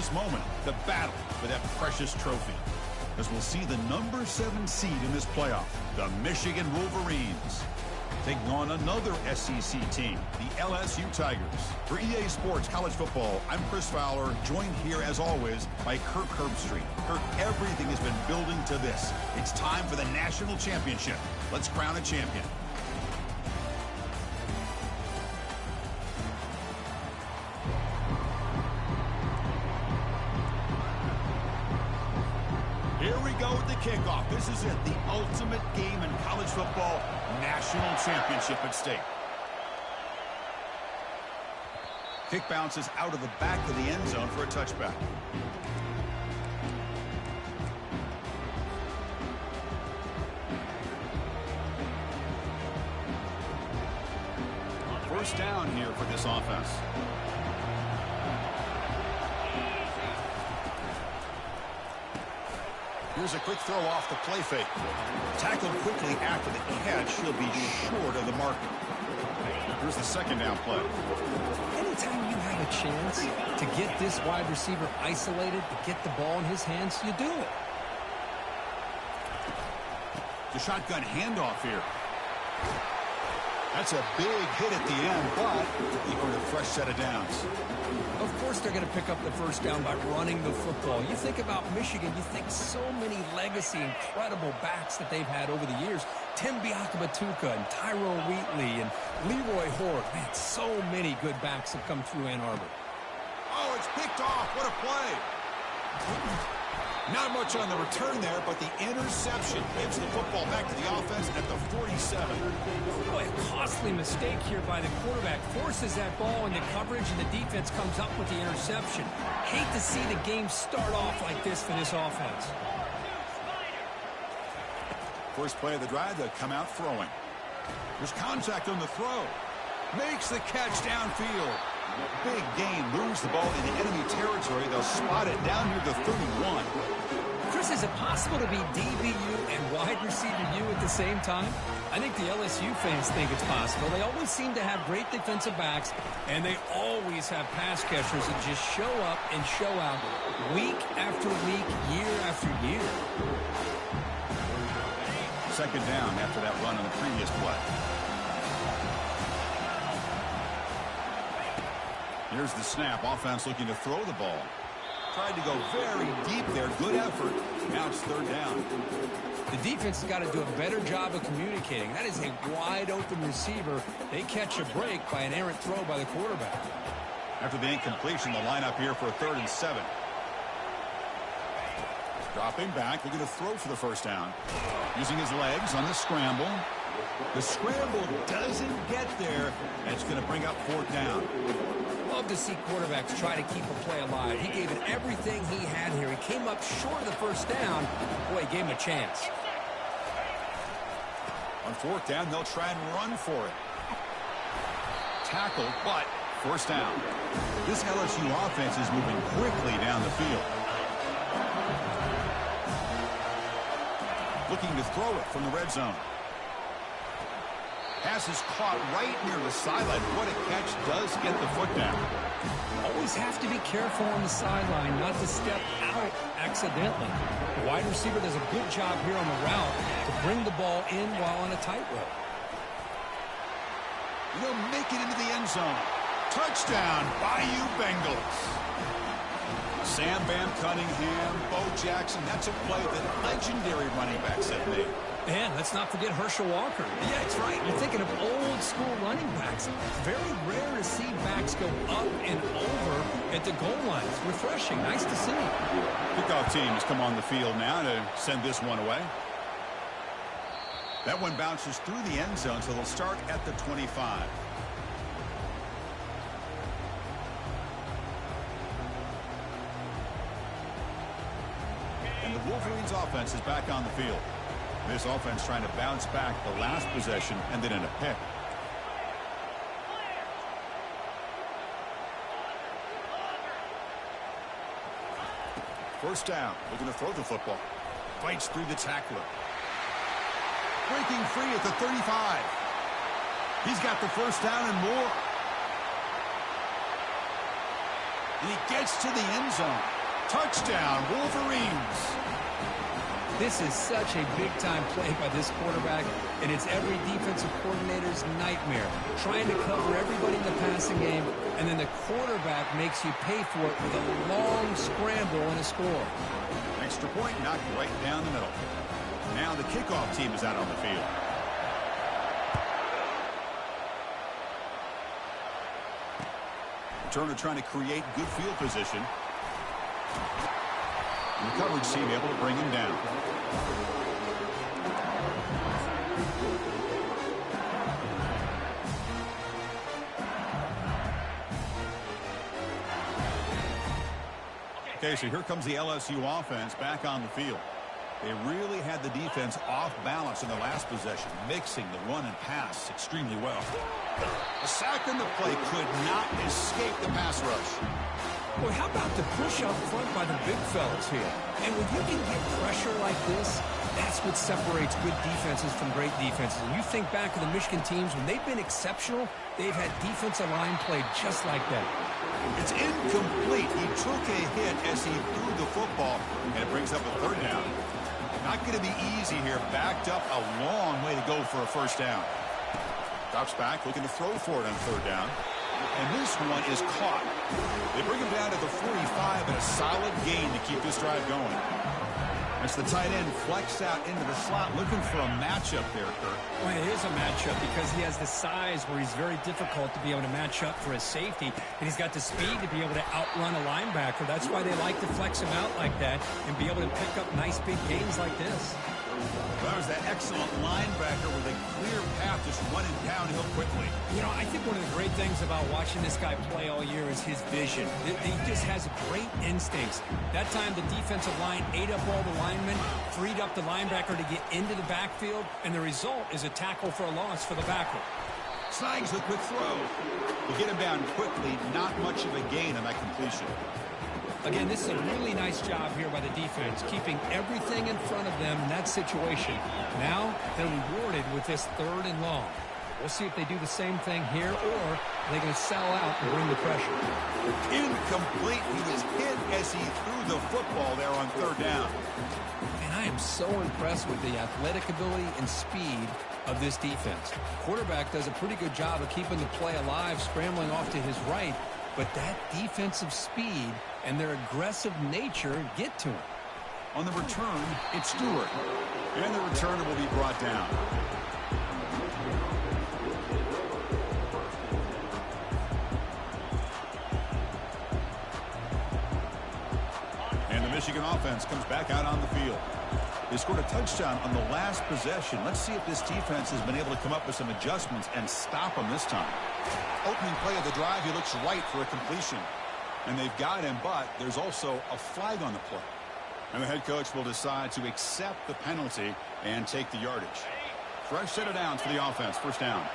this moment, the battle for that precious trophy. As we'll see the number 7 seed in this playoff, the Michigan Wolverines, taking on another SEC team, the LSU Tigers. For EA Sports College Football, I'm Chris Fowler, joined here as always by Kirk Herbstreit. Kirk, everything has been building to this. It's time for the national championship. Let's crown a champion. Here we go with the kickoff. This is it, the ultimate game in college football, national championship at stake. Kick bounces out of the back of the end zone for a touchback. First down here for this offense. Here's a quick throw off the play fake. Tackled quickly after the catch. He'll be short of the marker. Here's the second down play. Anytime you have a chance to get this wide receiver isolated, to get the ball in his hands, you do it. The shotgun handoff here. That's a big hit at the end, but he earned a fresh set of downs. Of course they're going to pick up the first down by running the football. You think about Michigan, you think so many legacy, incredible backs that they've had over the years. Tim Biakabatuka and Tyrone Wheatley and Leroy Horde. Man, so many good backs have come through Ann Arbor. Oh, it's picked off. What a play. Not much on the return there, but the interception gives the football back to the offense at the 47. Boy, a costly mistake here by the quarterback. Forces that ball into coverage, and the defense comes up with the interception. Hate to see the game start off like this for this offense. First play of the drive, they'll come out throwing. There's contact on the throw. Makes the catch downfield. Big gain, moves the ball into enemy territory. They'll spot it down near the 31. Chris, is it possible to be DBU and wide receiver U at the same time? I think the LSU fans think it's possible. They always seem to have great defensive backs, and they always have pass catchers that just show up and show out week after week, year after year. Second down after that run on the previous play. Here's the snap. Offense looking to throw the ball. Tried to go very deep there. Good effort. Now it's third down. The defense has got to do a better job of communicating. That is a wide open receiver. They catch a break by an errant throw by the quarterback. After the incompletion, the lineup here for a 3rd and 7. Dropping back, looking to throw for the first down. Using his legs on the scramble. The scramble doesn't get there, and it's going to bring up 4th down. Love to see quarterbacks try to keep a play alive. He gave it everything he had here. He came up short of the first down. Boy, he gave him a chance. On 4th down, they'll try and run for it. Tackled, but first down. This LSU offense is moving quickly down the field. Looking to throw it from the red zone. Pass is caught right near the sideline. What a catch, does get the foot down. Always have to be careful on the sideline not to step out accidentally. The wide receiver does a good job here on the route to bring the ball in while on a tightrope. He'll make it into the end zone. Touchdown, Bayou Bengals. Sam Bam Cunningham, Bo Jackson. That's a play that legendary running backs have made. And let's not forget Herschel Walker. Yeah, that's right. You're thinking of old school running backs. Very rare to see backs go up and over at the goal line. It's refreshing. Nice to see. Kickoff team has come on the field now to send this one away. That one bounces through the end zone, so they'll start at the 25. And the Wolverines offense is back on the field. This offense trying to bounce back the last possession and then in a pick. First down, looking to throw the football. Fights through the tackler. Breaking free at the 35. He's got the first down and more. And he gets to the end zone. Touchdown, Wolverines. This is such a big-time play by this quarterback, and it's every defensive coordinator's nightmare. Trying to cover everybody in the passing game, and then the quarterback makes you pay for it with a long scramble and a score. Extra point knocked right down the middle. Now the kickoff team is out on the field. Returner trying to create good field position. And the coverage team able to bring him down. Okay, so here comes the LSU offense back on the field. They really had the defense off balance in the last possession, mixing the run and pass extremely well. A sack in the play could not escape the pass rush. Boy, how about the push up front by the big fellas here? And when you can get pressure like this, that's what separates good defenses from great defenses. And you think back to the Michigan teams, when they've been exceptional, they've had defensive line play just like that. It's incomplete. He took a hit as he threw the football, and it brings up a third down. Not going to be easy here. Backed up a long way to go for a first down. Drops back, looking to throw for it on third down. And this one is caught. They bring him down to the 45 and a solid gain to keep this drive going. As the tight end flex out into the slot, looking for a matchup there, Kirk. Well, it is a matchup because he has the size where he's very difficult to be able to match up for his safety, and he's got the speed to be able to outrun a linebacker. That's why they like to flex him out like that and be able to pick up nice big gains like this. That was that excellent linebacker with a clear path just running downhill quickly. You know, I think one of the great things about watching this guy play all year is his vision. He just has great instincts. That time the defensive line ate up all the linemen, freed up the linebacker to get into the backfield, and the result is a tackle for a loss for the backer. Snags the quick throw. To get him down quickly, not much of a gain on that completion. Again, this is a really nice job here by the defense, keeping everything in front of them in that situation. Now, they're rewarded with this third and long. We'll see if they do the same thing here, or they're going to sell out and bring the pressure. Incomplete. He was hit as he threw the football there on third down. And I am so impressed with the athletic ability and speed of this defense. Quarterback does a pretty good job of keeping the play alive, scrambling off to his right, but that defensive speed and their aggressive nature get to him. On the return, it's Stewart. And the returner will be brought down. And the Michigan offense comes back out on the field. They scored a touchdown on the last possession. Let's see if this defense has been able to come up with some adjustments and stop them this time. Opening play of the drive, he looks right for a completion. And they've got him, but there's also a flag on the play. And the head coach will decide to accept the penalty and take the yardage. Fresh set of downs for the offense. First down.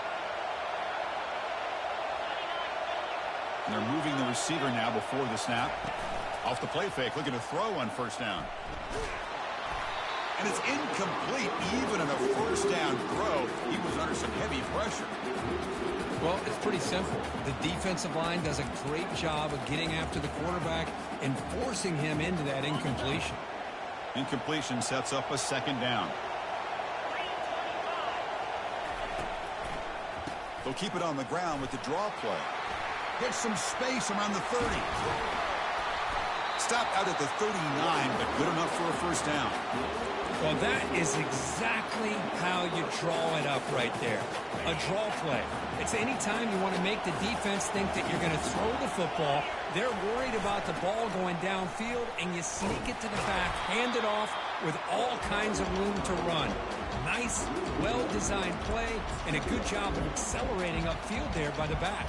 And they're moving the receiver now before the snap. Off the play fake, looking to throw on first down. And it's incomplete. Even in a first down throw, he was under some heavy pressure. Well, it's pretty simple. The defensive line does a great job of getting after the quarterback and forcing him into that incompletion. Incompletion sets up a second down. They'll keep it on the ground with the draw play. Get some space around the 30. Stopped out at the 39, but good enough for a first down. Well, that is exactly how you draw it up right there. A draw play. It's any time you want to make the defense think that you're going to throw the football. They're worried about the ball going downfield, and you sneak it to the back, hand it off with all kinds of room to run. Nice, well-designed play, and a good job of accelerating upfield there by the back.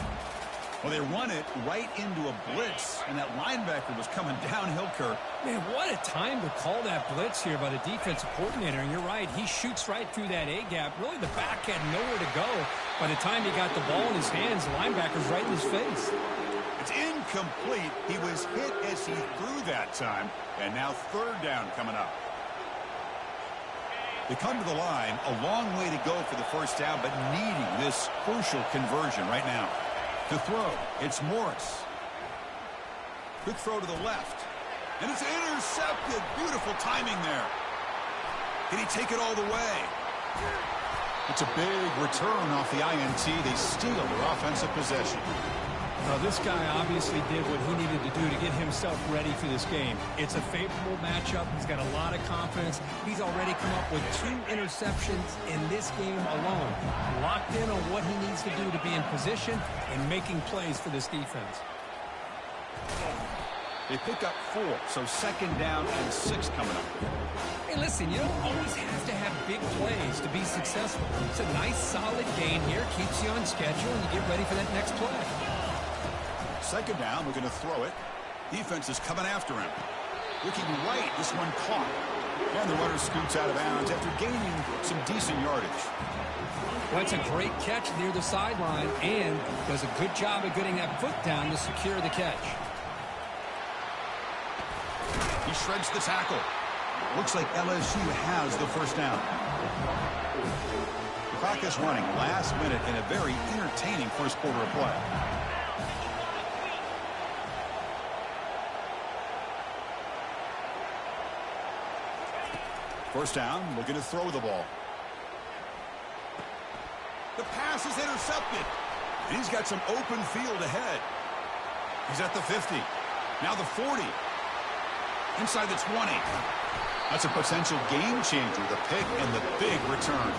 Well, they run it right into a blitz, and that linebacker was coming downhill, Kirk. Man, what a time to call that blitz here by the defensive coordinator. And you're right, he shoots right through that A-gap. Really, the back had nowhere to go. By the time he got the ball in his hands, the linebacker's right in his face. It's incomplete. He was hit as he threw that time, and now third down coming up. They come to the line, a long way to go for the first down, but needing this crucial conversion right now. To throw, it's Morris. Quick throw to the left. And it's intercepted. Beautiful timing there. Can he take it all the way? It's a big return off the INT. They steal their offensive possession. Well, this guy obviously did what he needed to do to get himself ready for this game. It's a favorable matchup. He's got a lot of confidence. He's already come up with 2 interceptions in this game alone. Locked in on what he needs to do to be in position and making plays for this defense. They pick up 4, so second down and 6 coming up. Hey, listen, you don't always have to have big plays to be successful. It's a nice, solid gain here. Keeps you on schedule, and you get ready for that next play. Second down, we're going to throw it. Defense is coming after him. Looking right, this one caught. And the runner scoots out of bounds after gaining some decent yardage. Well, it's a great catch near the sideline and does a good job of getting that foot down to secure the catch. He shreds the tackle. Looks like LSU has the first down. The clock is running last minute in a very entertaining first quarter of play. First down, looking to throw the ball. The pass is intercepted. And he's got some open field ahead. He's at the 50. Now the 40. Inside the 20. That's a potential game changer, the pick and the big return.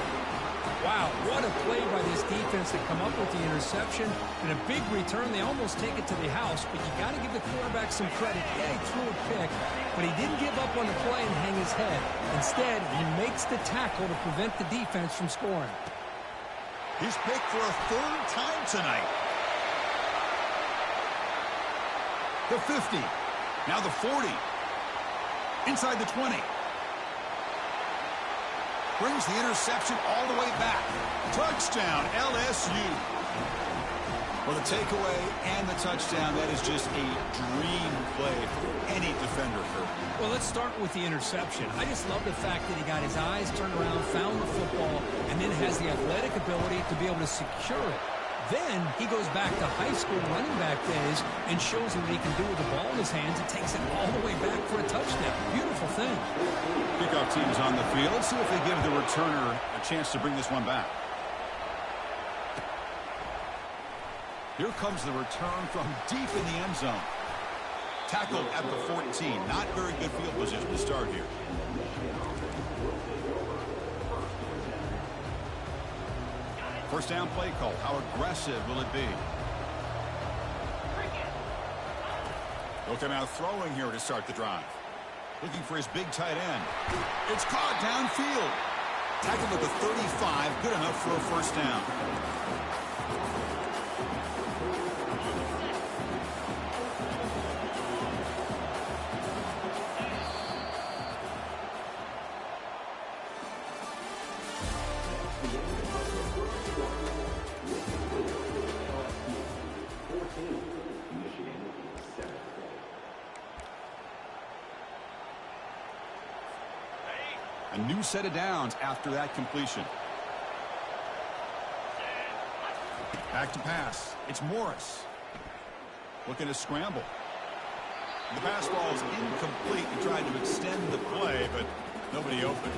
Wow, what a play by this defense to come up with the interception and a big return. They almost take it to the house, but you got to give the quarterback some credit. Yeah, he threw a pick, but he didn't give up on the play and hang his head. Instead, he makes the tackle to prevent the defense from scoring. He's picked for a 3rd time tonight. The 50. Now the 40. Inside the 20. Brings the interception all the way back. Touchdown, LSU. Well, the takeaway and the touchdown, that is just a dream play for any defender. Well, let's start with the interception. I just love the fact that he got his eyes turned around, found the football, and then has the athletic ability to be able to secure it. Then he goes back to high school running back days and shows him what he can do with the ball in his hands and takes it all the way back for a touchdown. Beautiful thing. Kickoff team is on the field. Let's see if they give the returner a chance to bring this one back. Here comes the return from deep in the end zone. Tackled at the 14. Not very good field position to start here. First down play call. How aggressive will it be? He'll come out throwing here to start the drive. Looking for his big tight end. It's caught downfield. Tackled at the 35. Good enough for a first down. A new set of downs after that completion. Back to pass. It's Morris. Looking to scramble. The pass ball is incomplete. He tried to extend the play, but nobody open.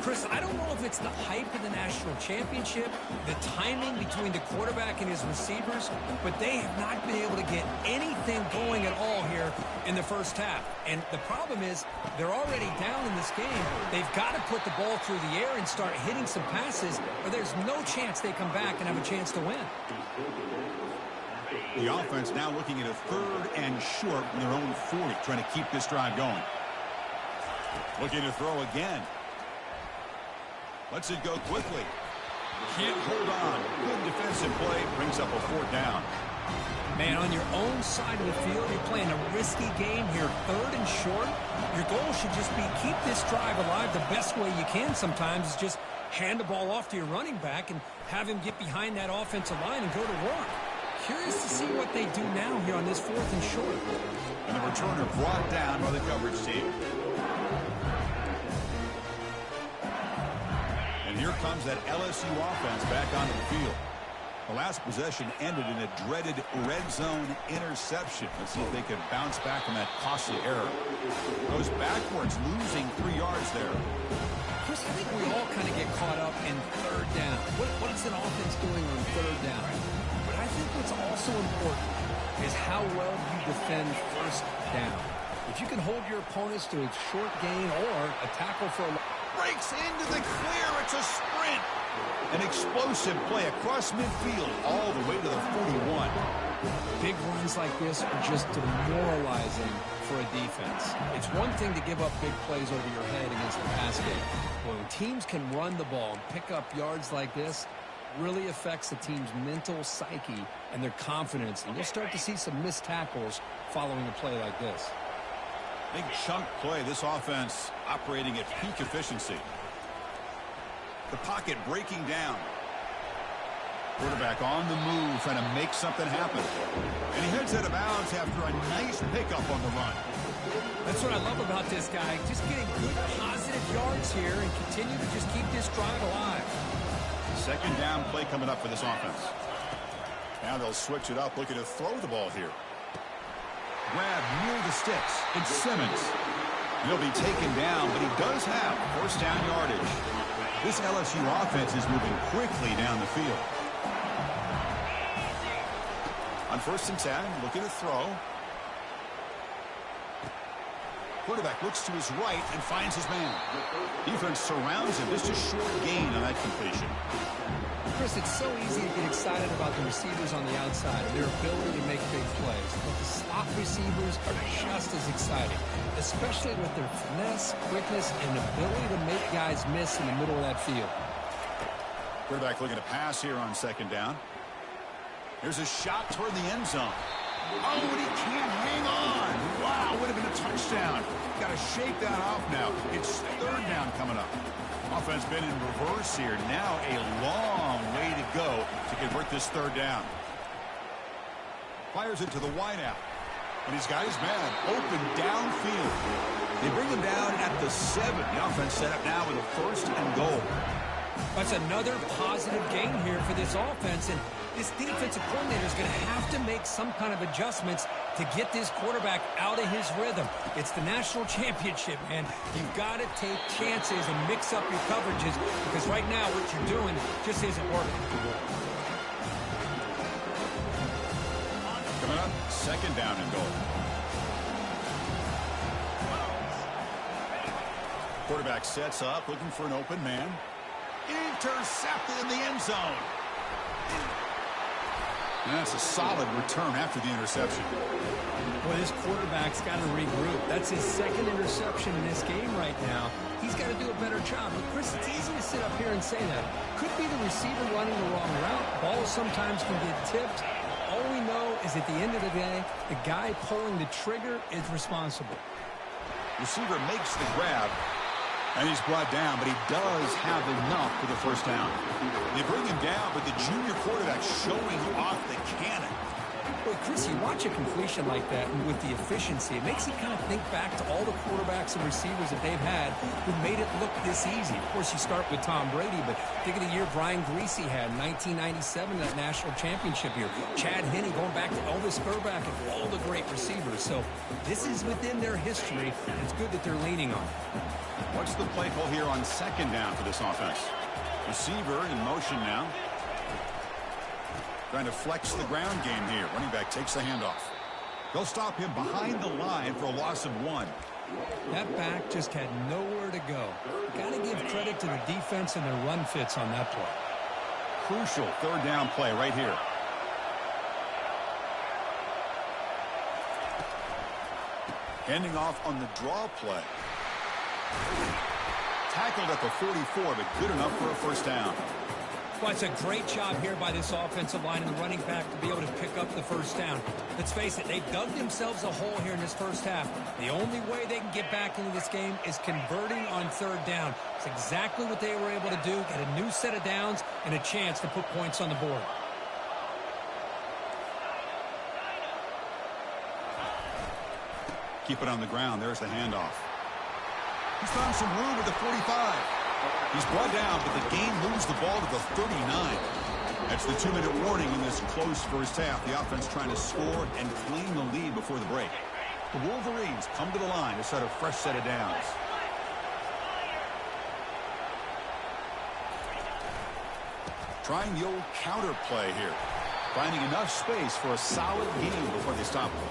Chris, I don't know if it's the hype of the national championship, the timing between the quarterback and his receivers, but they have not been able to get anything going at all here in the first half. And the problem is they're already down in this game. They've got to put the ball through the air and start hitting some passes, or there's no chance they come back and have a chance to win. The offense now looking at a 3rd and short from their own 40, trying to keep this drive going. Looking to throw again. Lets it go quickly. Can't hold on. Good defensive play. Brings up a 4th down. Man, on your own side of the field, you're playing a risky game here. 3rd and short. Your goal should just be keep this drive alive the best way you can sometimes is just hand the ball off to your running back and have him get behind that offensive line and go to work. Curious to see what they do now here on this 4th and short. And the returner brought down by the coverage team. And here comes that LSU offense back onto the field. The last possession ended in a dreaded red zone interception. Let's see if they can bounce back from that costly error. Goes backwards, losing 3 yards there. Chris, I think we all kind of get caught up in third down. What is an offense doing on third down? But I think what's also important is how well you defend first down. If you can hold your opponents to a short gain or a tackle for a... Breaks into the clear. It's a sprint. An explosive play across midfield all the way to the 41. Big runs like this are just demoralizing for a defense. It's one thing to give up big plays over your head against the pass game. When teams can run the ball and pick up yards like this, really affects the team's mental psyche and their confidence. And you'll start to see some missed tackles following a play like this. Big chunk play. This offense operating at peak efficiency. The pocket breaking down. Quarterback on the move, trying to make something happen. And he heads out of bounds after a nice pickup on the run. That's what I love about this guy. Just getting good positive yards here and continue to just keep this drive alive. Second down play coming up for this offense. Now they'll switch it up, looking to throw the ball here. Grab near the sticks. It's Simmons. He'll be taken down, but he does have first down yardage. This LSU offense is moving quickly down the field. On 1st and 10, looking to throw. Quarterback looks to his right and finds his man. Defense surrounds him. Just a short gain on that completion. Chris, it's so easy to get excited about the receivers on the outside and their ability to make big plays. But the slot receivers are just as exciting, especially with their finesse, quickness, and ability to make guys miss in the middle of that field. Quarterback looking to pass here on 2nd down. Here's a shot toward the end zone. Oh, and he can't hang on. Wow, would have been a touchdown. Got to shake that off now. It's 3rd down coming up. Offense been in reverse here. Now a long way to go to convert this 3rd down. Fires it to the wideout. And he's got his man open downfield. They bring him down at the 7. The offense set up now with a 1st and goal. That's another positive gain here for this offense. And this defensive coordinator is going to have to make some kind of adjustments to get this quarterback out of his rhythm. It's the national championship, man. You've got to take chances and mix up your coverages because right now what you're doing just isn't working. Coming up, 2nd down and goal. Quarterback sets up, looking for an open man. Intercepted in the end zone. And that's a solid return after the interception. Well, this quarterback's got to regroup. That's his 2nd interception in this game right now. He's got to do a better job. But, Chris, it's easy to sit up here and say that. Could be the receiver running the wrong route. Balls sometimes can get tipped. All we know is at the end of the day, the guy pulling the trigger is responsible. Receiver makes the grab. And he's brought down, but he does have enough for the 1st down. They bring him down, but the junior quarterback showing off the cannon. Well, Chris, you watch a completion like that, and with the efficiency, it makes you kind of think back to all the quarterbacks and receivers that they've had who made it look this easy. Of course, you start with Tom Brady, but think of the year Brian Griese had in 1997, that national championship year. Chad Henne going back to Elvis Burback and all the great receivers. So this is within their history, and it's good that they're leaning on it. What's the play call here on 2nd down for this offense? Receiver in motion now. Trying to flex the ground game here. Running back takes the handoff. They'll stop him behind the line for a loss of 1. That back just had nowhere to go. Got to give credit to the defense and their run fits on that play. Crucial 3rd down play right here. Handing off on the draw play. Tackled at the 44, but good enough for a 1st down. Well, it's a great job here by this offensive line and the running back to be able to pick up the 1st down. Let's face it, they've dug themselves a hole here in this 1st half. The only way they can get back into this game is converting on 3rd down. It's exactly what they were able to do, get a new set of downs and a chance to put points on the board. Keep it on the ground. There's the handoff. He's found some room at the 45. He's brought down, but the game moves the ball to the 39. That's the 2-minute warning in this close first half. The offense trying to score and claim the lead before the break. The Wolverines come to the line to start a fresh set of downs. Trying the old counter play here. Finding enough space for a solid gain before they stop him.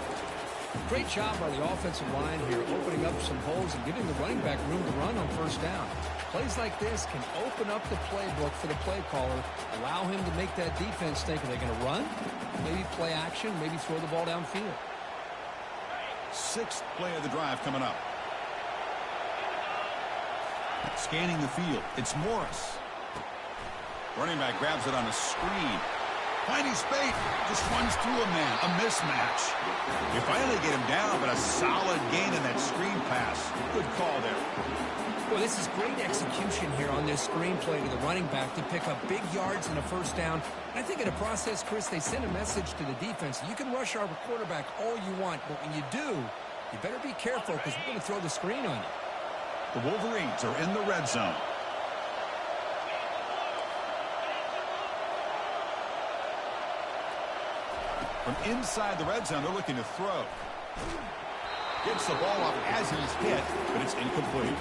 Great job by the offensive line here, opening up some holes and giving the running back room to run on first down. Plays like this can open up the playbook for the play caller, allow him to make that defense think, are they going to run? Maybe play action, maybe throw the ball downfield. Sixth play of the drive coming up. Scanning the field, it's Morris. Running back grabs it on a screen. Finding space, just runs through a man, a mismatch. They finally get him down, but a solid gain in that screen pass. Good call there. Well, this is great execution here on this screen play to the running back to pick up big yards and a first down. And I think in the process, Chris, they send a message to the defense. You can rush our quarterback all you want, but when you do, you better be careful because we're going to throw the screen on you. The Wolverines are in the red zone. From inside the red zone, they're looking to throw. Gets the ball off as he's hit, but it's incomplete.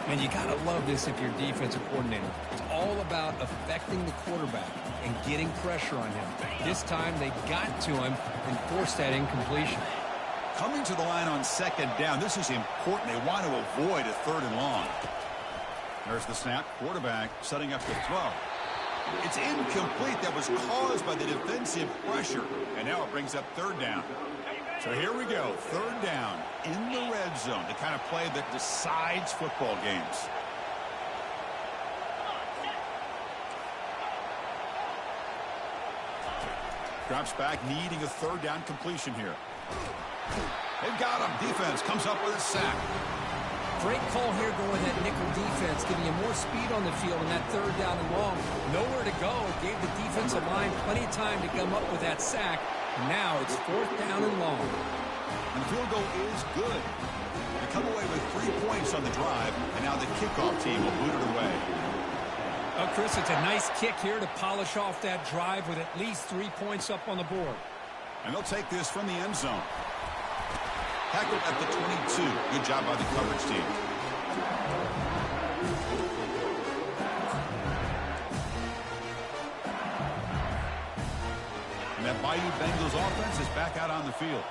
And you got to love this if you're a defensive coordinator. It's all about affecting the quarterback and getting pressure on him. This time they got to him and forced that incompletion. Coming to the line on second down, this is important. They want to avoid a third and long. There's the snap. Quarterback setting up to throw. It's incomplete. That was caused by the defensive pressure. And now it brings up third down. So here we go. Third down in the red zone. The kind of play that decides football games. Drops back, needing a third down completion here. They've got him. Defense comes up with a sack. Great call here going that nickel defense, giving you more speed on the field in that third down and long. Nowhere to go. It gave the defensive line plenty of time to come up with that sack. Now it's fourth down and long. And the field goal is good. They come away with 3 points on the drive, and now the kickoff team will boot it away. Oh, Chris, it's a nice kick here to polish off that drive with at least 3 points up on the board. And they'll take this from the end zone. Tackled at the 22. Good job by the coverage team. And that Bayou Bengals offense is back out on the field.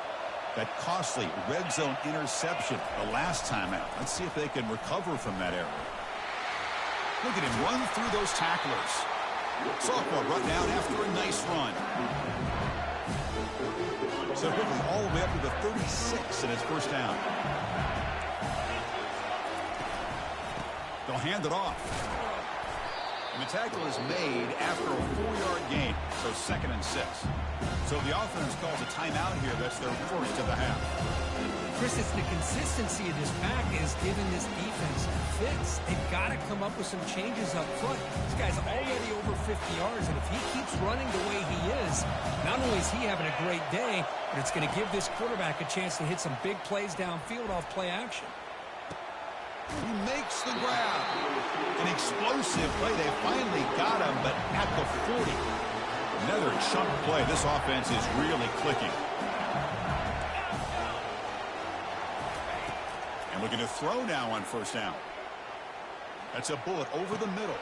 That costly red zone interception the last time out. Let's see if they can recover from that error. Look at him run through those tacklers. Sophomore brought down after a nice run. So quickly all the way up to the 36 in his first down. They'll hand it off. And the tackle is made after a 4-yard gain. So second and 6. So the offense calls a timeout here. That's their first of the half. Chris, it's the consistency of this pack is giving this defense fits. They've got to come up with some changes up front. This guy's already over 50 yards, and if he keeps running the way he is, not only is he having a great day, but it's going to give this quarterback a chance to hit some big plays downfield off play action. He makes the grab. An explosive play. They finally got him, but at the 40. Another chunk play. This offense is really clicking. And looking to throw now on first down. That's a bullet over the middle.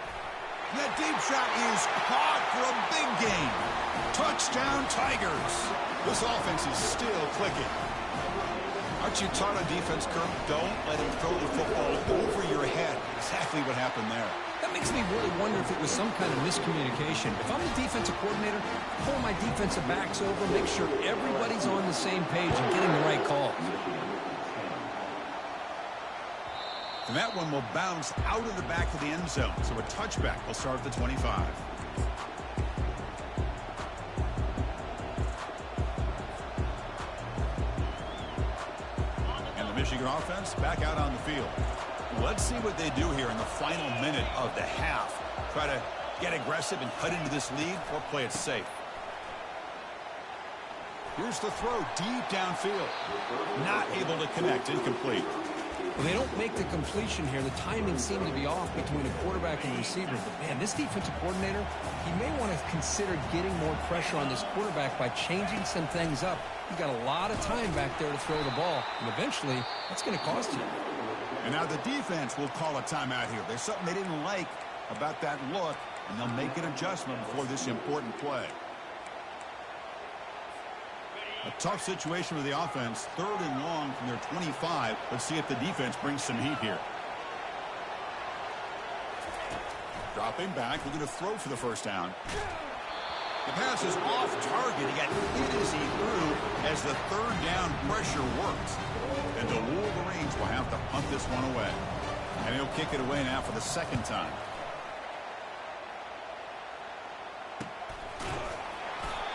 And that deep shot is caught for a big gain. Touchdown, Tigers. This offense is still clicking. Aren't you taught on defense, Kirk? Don't let him throw the football over your head. Exactly what happened there. That makes me really wonder if it was some kind of miscommunication. If I'm the defensive coordinator, pull my defensive backs over, make sure everybody's on the same page and getting the right call. And that one will bounce out of the back of the end zone. So a touchback will start at the 25. And the Michigan offense back out on the field. Let's see what they do here in the final minute of the half. Try to get aggressive and cut into this lead or play it safe. Here's the throw deep downfield. Not able to connect. Incomplete. Well, they don't make the completion here. The timing seemed to be off between a quarterback and receiver. But, man, this defensive coordinator, he may want to consider getting more pressure on this quarterback by changing some things up. He's got a lot of time back there to throw the ball, and eventually that's going to cost you. And now the defense will call a timeout here. There's something they didn't like about that look, and they'll make an adjustment before this important play. A tough situation for the offense. 3rd and long from their 25. Let's see if the defense brings some heat here. Dropping back, looking to throw for the first down. The pass is off target. He got hit as he threw as the 3rd down pressure works. And the Wolverines will have to punt this one away. And he'll kick it away now for the 2nd time.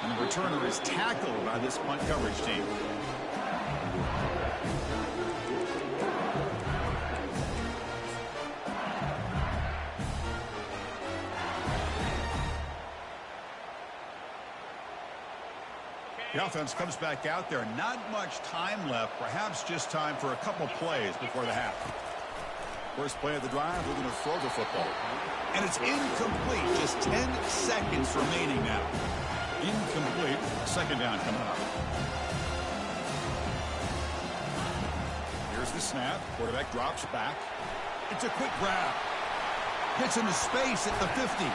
And the returner is tackled by this punt coverage team. The offense comes back out there. Not much time left. Perhaps just time for a couple plays before the half. First play of the drive, we're going to throw the football. And it's incomplete. Just 10 seconds remaining now. Incomplete. 2nd down coming up. Here's the snap. Quarterback drops back. It's a quick grab. Hits into space at the 50.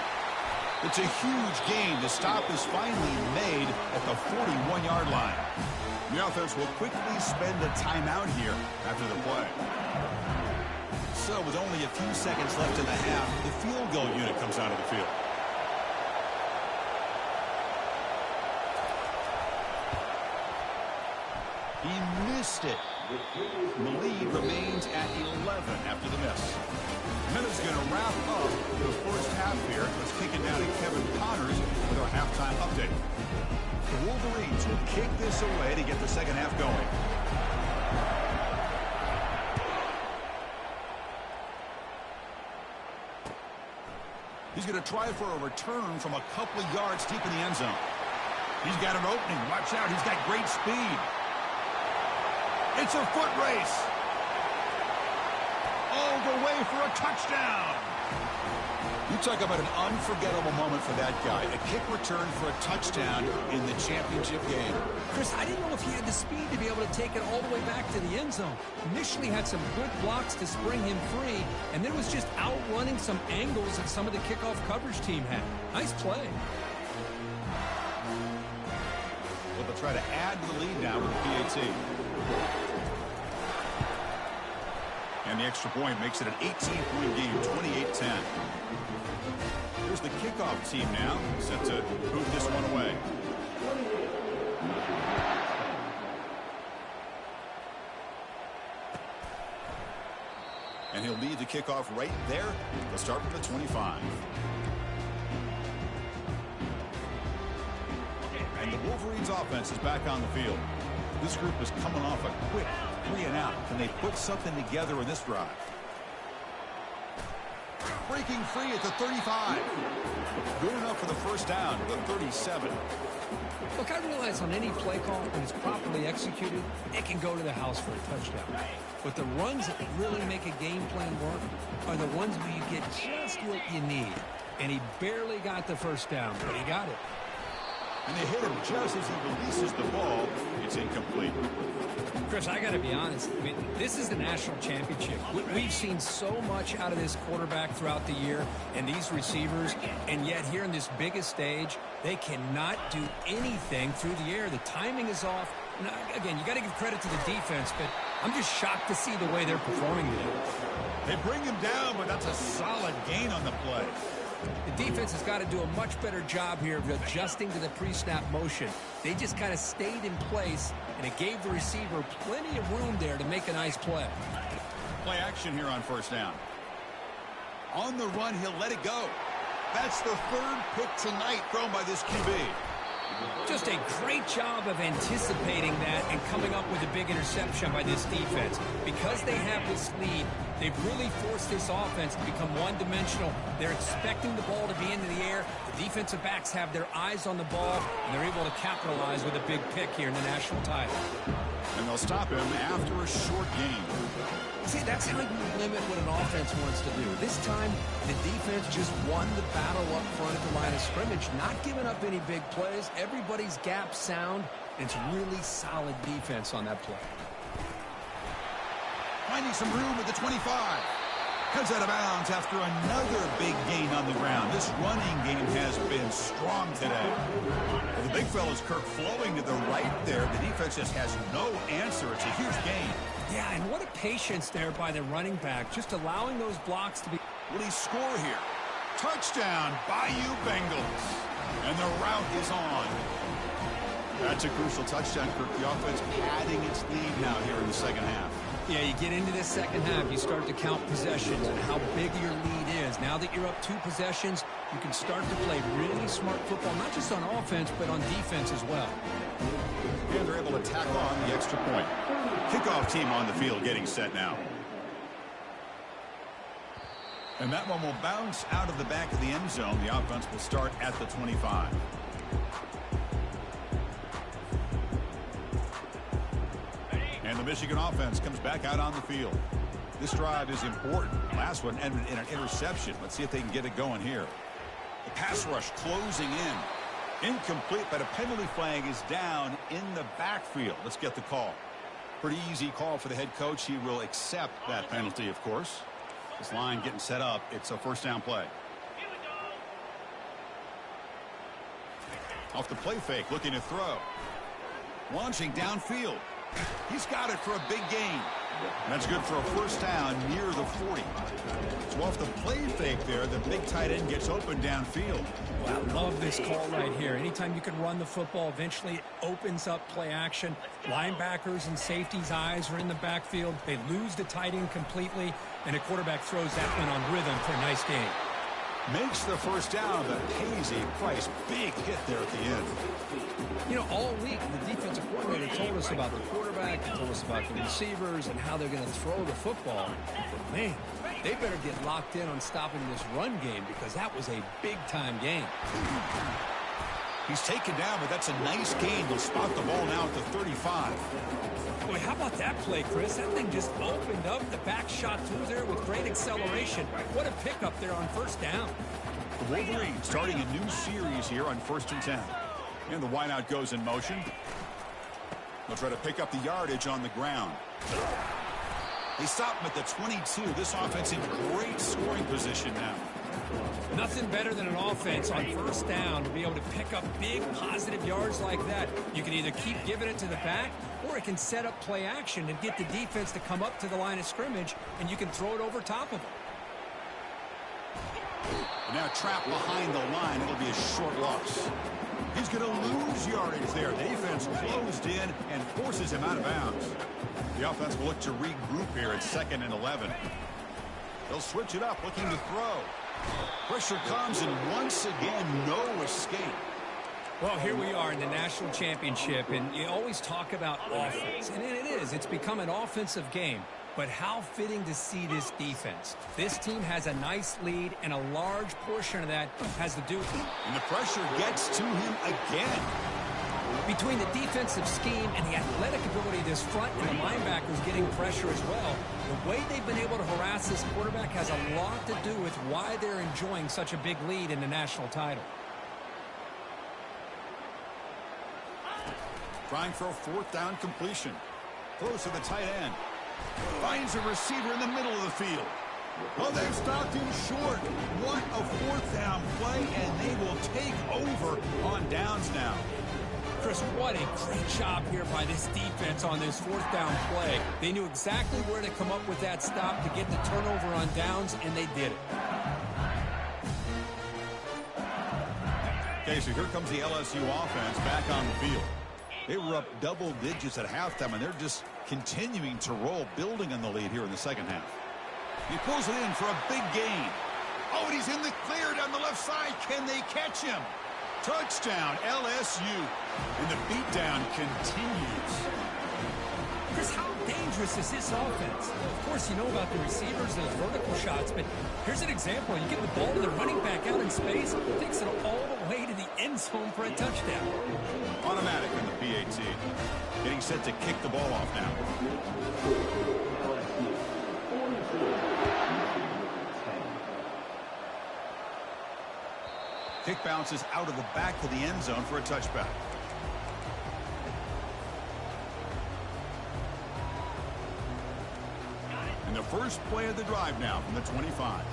It's a huge gain. The stop is finally made at the 41-yard line. The offense will quickly spend a timeout here after the play. So with only a few seconds left in the half, the field goal unit comes out of the field. He missed it. The lead remains at 11 after the miss. Minutes going to wrap up the first half here. Let's kick it down to Kevin Connors with our halftime update. The Wolverines will kick this away to get the second half going. He's going to try for a return from a couple of yards deep in the end zone. He's got an opening. Watch out. He's got great speed. It's a foot race. All the way for a touchdown. You talk about an unforgettable moment for that guy. A kick return for a touchdown in the championship game. Chris, I didn't know if he had the speed to be able to take it all the way back to the end zone. Initially had some good blocks to spring him free, and then was just outrunning some angles that some of the kickoff coverage team had. Nice play. Well, they'll try to add to the lead now with the PAT. And the extra point makes it an 18-point game, 28-10. Here's the kickoff team now, set to move this one away. And he'll lead the kickoff right there. They'll start from the 25. And the Wolverines offense is back on the field. This group is coming off a quick 3-and-out. Can they put something together in this drive? Breaking free at the 35. Good enough for the first down, the 37. Look, I realize on any play call, when it's properly executed, it can go to the house for a touchdown. But the runs that really make a game plan work are the ones where you get just what you need. And he barely got the first down, but he got it. And they hit him just as he releases the ball. It's incomplete. Chris, I got to be honest. I mean, this is the national championship. We've seen so much out of this quarterback throughout the year and these receivers, and yet here in this biggest stage, they cannot do anything through the air. The timing is off. Now, again, you got to give credit to the defense, but I'm just shocked to see the way they're performing today. They bring him down, but that's a solid gain on the play. The defense has got to do a much better job here of adjusting to the pre-snap motion. They just kind of stayed in place, and it gave the receiver plenty of room there to make a nice play. Play action here on first down. On the run, he'll let it go. That's the third pick tonight thrown by this QB. Just a great job of anticipating that and coming up with a big interception by this defense. Because they have this lead, they've really forced this offense to become one-dimensional. They're expecting the ball to be into the air. The defensive backs have their eyes on the ball, and they're able to capitalize with a big pick here in the national title. And they'll stop him after a short gain. See, that's how you limit what an offense wants to do. This time, the defense just won the battle up front at the line of scrimmage, not giving up any big plays. Everybody's gap sound. It's really solid defense on that play. Finding some room at the 25. Heads out of bounds after another big gain on the ground. This running game has been strong today. Well, the big fella's Kirk flowing to the right there. The defense just has no answer. It's a huge gain. Yeah, and what a patience there by the running back, just allowing those blocks to be... Will he score here? Touchdown, Bayou Bengals. And the route is on. That's a crucial touchdown, Kirk. The offense padding its lead now here in the second half. Yeah, you get into this second half, you start to count possessions and how big your lead is. Now that you're up 2 possessions, you can start to play really smart football, not just on offense, but on defense as well. And they're able to tack on the extra point. Kickoff team on the field getting set now. And that one will bounce out of the back of the end zone. The offense will start at the 25. And the Michigan offense comes back out on the field. This drive is important. Last one ended in an interception. Let's see if they can get it going here. The pass rush closing in. Incomplete, but a penalty flag is down in the backfield. Let's get the call. Pretty easy call for the head coach. He will accept that penalty, of course. This line getting set up. It's a first down play. Off the play fake, looking to throw. Launching downfield. He's got it for a big gain. That's good for a first down near the 40. So off the play fake there, the big tight end gets open downfield. Well, I love this call right here. Anytime you can run the football, eventually it opens up play action. Linebackers and safeties' eyes are in the backfield. They lose the tight end completely, and a quarterback throws that one on rhythm for a nice gain. Makes the first down, but pays a price. Big hit there at the end. You know, all week, the defensive coordinator told us about the quarterback, he told us about the receivers and how they're going to throw the football. But, man, they better get locked in on stopping this run game because that was a big-time game. He's taken down, but that's a nice gain. They'll spot the ball now at the 35. Boy, how about that play, Chris? That thing just opened up. The back shot through there with great acceleration. What a pickup there on first down. The Wolverines starting a new series here on 1st and 10. And the wideout goes in motion. They'll try to pick up the yardage on the ground. They stop him at the 22. This offense in great scoring position now. Nothing better than an offense on first down to be able to pick up big positive yards like that. You can either keep giving it to the back, or it can set up play action and get the defense to come up to the line of scrimmage, and you can throw it over top of them. And now trapped behind the line. It'll be a short loss. He's going to lose yardage there. The defense closed in and forces him out of bounds. The offense will look to regroup here at 2nd and 11. They'll switch it up, looking to throw. Pressure comes, and once again, no escape. Well, here we are in the national championship, and you always talk about offense, and it is. It's become an offensive game. But how fitting to see this defense. This team has a nice lead, and a large portion of that has to do with it. And the pressure gets to him again. Between the defensive scheme and the athletic ability of this front and the linebackers getting pressure as well, the way they've been able to harass this quarterback has a lot to do with why they're enjoying such a big lead in the national title. Trying for a 4th down completion. Throws to the tight end. Finds a receiver in the middle of the field. Well, they've stopped him short. What a 4th down play, and they will take over on downs now. Chris, what a great job here by this defense on this 4th down play. They knew exactly where to come up with that stop to get the turnover on downs, and they did it. Okay, so here comes the LSU offense back on the field. They were up double digits at halftime, and they're just continuing to roll, building on the lead here in the second half. He pulls it in for a big gain. Oh, and he's in the clear down the left side. Can they catch him? Touchdown, LSU. And the beatdown continues. Chris, how dangerous is this offense? Of course, you know about the receivers, those vertical shots, but here's an example. You get the ball to the running back out in space, takes it all the way to the end zone for a touchdown. Automatic in the PAT. Getting set to kick the ball off now. Kick bounces out of the back of the end zone for a touchback. And the first play of the drive now from the 25.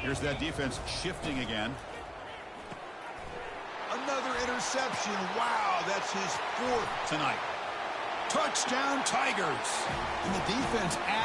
Here's that defense shifting again. Another interception. Wow, that's his 4th tonight. Touchdown, Tigers. And the defense adds